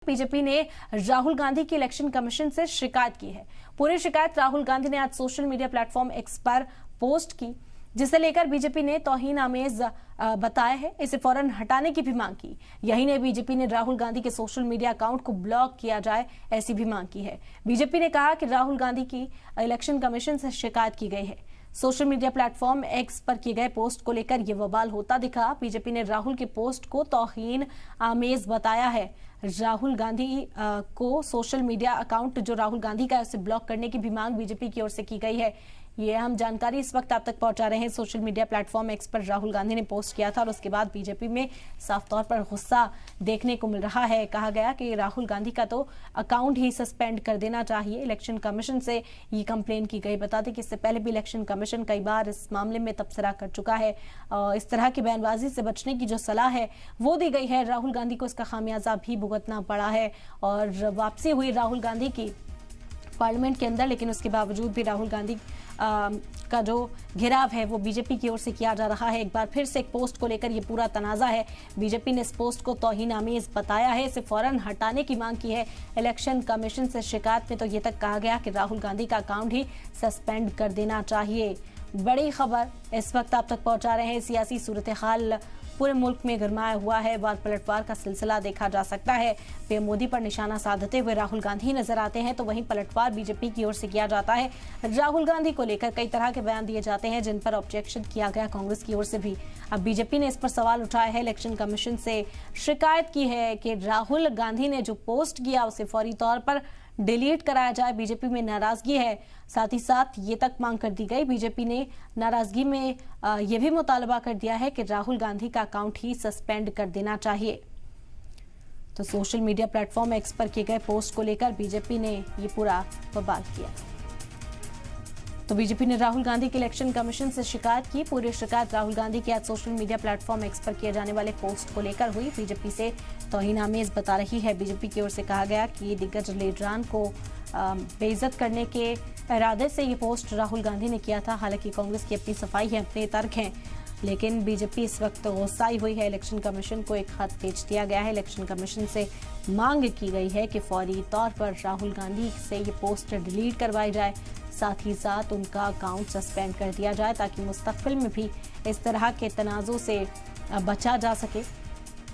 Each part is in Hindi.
बीजेपी ने राहुल गांधी की इलेक्शन कमीशन से शिकायत की है। पूरी शिकायत राहुल गांधी ने आज सोशल मीडिया प्लेटफॉर्म एक्स पर पोस्ट की, जिसे लेकर बीजेपी ने तौहीन आमेज बताया है। इसे फौरन हटाने की भी मांग की। यही नहीं, बीजेपी ने राहुल गांधी के सोशल मीडिया अकाउंट को ब्लॉक किया जाए, ऐसी भी मांग की है। बीजेपी ने कहा कि राहुल गांधी की इलेक्शन कमीशन से शिकायत की गई है। सोशल मीडिया प्लेटफॉर्म एक्स पर किए गए पोस्ट को लेकर यह बवाल होता दिखा। बीजेपी ने राहुल के पोस्ट को तौहीन आमेज बताया है। राहुल गांधी को सोशल मीडिया अकाउंट जो राहुल गांधी का है उसे ब्लॉक करने की भी मांग बीजेपी की ओर से की गई है। ये हम जानकारी इस वक्त आप तक पहुंचा रहे हैं। सोशल मीडिया प्लेटफॉर्म एक्स पर राहुल गांधी ने पोस्ट किया था और उसके बाद बीजेपी में साफ तौर पर गुस्सा देखने को मिल रहा है। कहा गया कि राहुल गांधी का तो अकाउंट ही सस्पेंड कर देना चाहिए। इलेक्शन कमीशन से ये कंप्लेन की गई। बता दें कि इससे पहले भी इलेक्शन कमीशन कई बार इस मामले में तबसरा कर चुका है। इस तरह की बयानबाजी से बचने की जो सलाह है वो दी गई है। राहुल गांधी को इसका खामियाजा भी भुगतना पड़ा है और वापसी हुई राहुल गांधी की पार्लियामेंट के अंदर, लेकिन उसके बावजूद भी राहुल गांधी का जो घेराव है वो बीजेपी की ओर से किया जा रहा है। एक बार फिर से एक पोस्ट को लेकर ये पूरा तनाजा है। बीजेपी ने इस पोस्ट को तौहीन आमेज बताया है। इसे फौरन हटाने की मांग की है। इलेक्शन कमीशन से शिकायत में तो ये तक कहा गया कि राहुल गांधी का अकाउंट ही सस्पेंड कर देना चाहिए। बड़ी खबर इस वक्त आप तक पहुंचा रहे हैं। सियासी सूरत हाल पूरे मुल्क में गरमाया हुआ है। वार पलटवार का सिलसिला देखा जा सकता है। पीएम मोदी पर निशाना साधते हुए राहुल गांधी नजर आते हैं, तो वहीं पलटवार बीजेपी की ओर से किया जाता है। राहुल गांधी को लेकर कई तरह के बयान दिए जाते हैं, जिन पर ऑब्जेक्शन किया गया कांग्रेस की ओर से भी। अब बीजेपी ने इस पर सवाल उठाया है। इलेक्शन कमीशन से शिकायत की है कि राहुल गांधी ने जो पोस्ट किया उसे फौरी तौर पर डिलीट कराया जाए। बीजेपी में नाराजगी है। साथ ही साथ ये तक मांग कर दी गई। बीजेपी ने नाराजगी में यह भी मुतालबा कर दिया है कि राहुल गांधी का अकाउंट ही सस्पेंड कर देना चाहिए। तो सोशल मीडिया प्लेटफॉर्म एक्स पर किए गए पोस्ट को लेकर बीजेपी ने ये पूरा बवाल किया। तो बीजेपी ने राहुल गांधी के इलेक्शन कमीशन से शिकायत की। पूरी शिकायत राहुल गांधी की आज सोशल मीडिया प्लेटफॉर्म एक्स पर किए जाने वाले पोस्ट को लेकर हुई। बीजेपी से तौहीन आमेज बता रही है। बीजेपी की ओर से कहा गया कि दिग्गज लीडरान को बेइज्जत करने के इरादे से ये पोस्ट राहुल गांधी ने किया था। हालांकि कांग्रेस की अपनी सफाई है, अपने तर्क हैं, लेकिन बीजेपी इस वक्त गुस्साई हुई है। इलेक्शन कमीशन को एक खत भेज दिया गया है। इलेक्शन कमीशन से मांग की गई है कि फौरी तौर पर राहुल गांधी से ये पोस्ट डिलीट करवाई जाए, साथ ही साथ उनका अकाउंट सस्पेंड कर दिया जाए, ताकि मुस्तकबिल में भी इस तरह के तनाज़ों से बचा जा सके।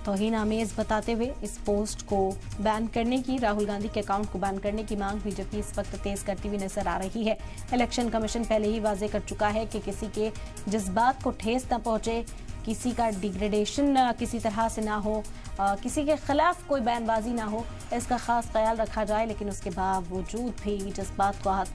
तौहीन आमेज बताते हुए इस पोस्ट को बैन करने की, राहुल गांधी के अकाउंट को बैन करने की मांग बीजेपी इस वक्त तेज करती हुई नजर आ रही है। इलेक्शन कमीशन पहले ही वाजे कर चुका है कि किसी के जज्बात को ठेस न पहुंचे, किसी का डिग्रेडेशन किसी तरह से ना हो, किसी के खिलाफ कोई बयानबाजी ना हो, इसका खास ख्याल रखा जाए। लेकिन उसके बावजूद भी जज्बात को आहत